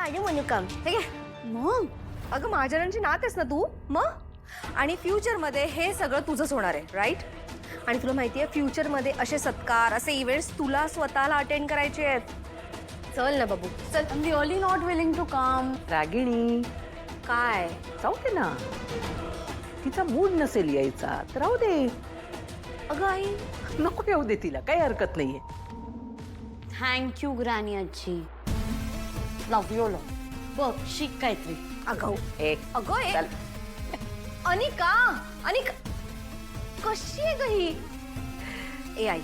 I don't want to come. ठीक आहे मग. अगं महाजनांची नात आहेस ना तू मग. आणि फ्युचरमध्ये हे सगळं तुझंच होणार आहे राईट. आणि तुला माहिती आहे फ्युचरमध्ये असे सत्कार असे इव्हेंट्स तुला स्वतःला अटेंड करायचे आहेत. चल ना बाबू चल. I'm really not willing to come. रागिणी काय जाऊ दे ना. तिचा मूड नसेल यायचा तर राहू दे. अगं आई नको येऊ दे तिला, काही हरकत नाहीये. Thank you, Granny आजी. Love you, love. बघ शिक काहीतरी. अगं अगं चल. अनिका अनिका कशी आहे ग ही. ए आई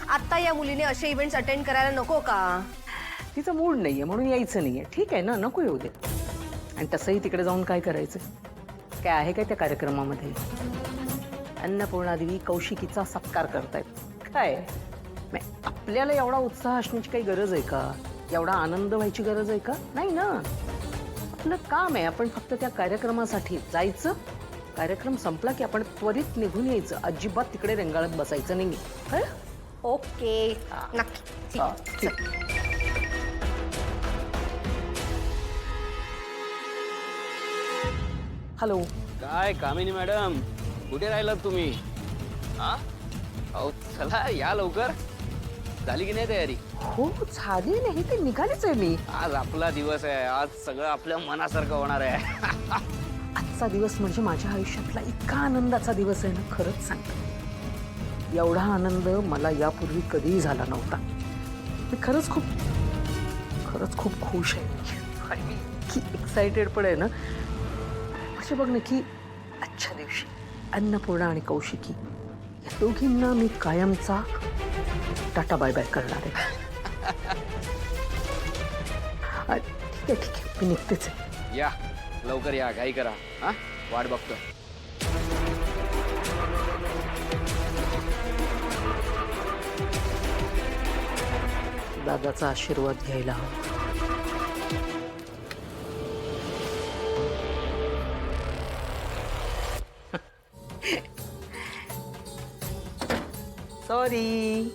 आता या मुलीने असे इव्हेंट्स अटेंड करायला नको का. तिचा मूड नाहीये म्हणून यायचं नाहीये. ठीक आहे ना, नको येऊ दे. आणि तसंही तिकडे जाऊन काय करायचं. काय आहे काय त्या कार्यक्रमामध्ये. अन्नपूर्णादेवी कौशिकीचा सत्कार करतायत काय. आपल्याला एवढा उत्साह असण्याची काही गरज आहे का. एवढा आनंद व्हायची गरज आहे का. नाही ना. आपलं काम आहे. आपण फक्त त्या कार्यक्रमासाठी जायचं. कार्यक्रम संपला की आपण त्वरित निघून यायचं. अजिबात तिकडे रेंगाळत बसायचं नाही. ओके नक्की ठीक आहे. ठीक. हॅलो. काय कामिनी मॅडम कुठे राहिलात तुम्ही. हा अहो चला या लवकर. झाली की नाही तयारी. हो झाली नाही ते निघालीच आहे मी. आज आपला दिवस आहे. आज सगळं आपल्या मनासारखं होणार आहे. आजचा दिवस म्हणजे माझ्या आयुष्यातला इतका आनंदाचा दिवस आहे ना. खरंच सांगते एवढा आनंद मला यापूर्वी कधीही झाला नव्हता. मी खरंच खूप खुश आहे. आणि मी इतकी एक्सायटेड पण आहे ना. म्हणजे बघ ना की आजच्या दिवशी अन्नपूर्णा आणि कौशिकी या दोघींना मी कायमचा टाटा बाय बाय करणार आहे. ठीक आहे मी निघतेच आहे. या लवकर या घाई करा. हा वाट बघतोय. दादाचा आशीर्वाद घ्यायला हवा. सॉरी.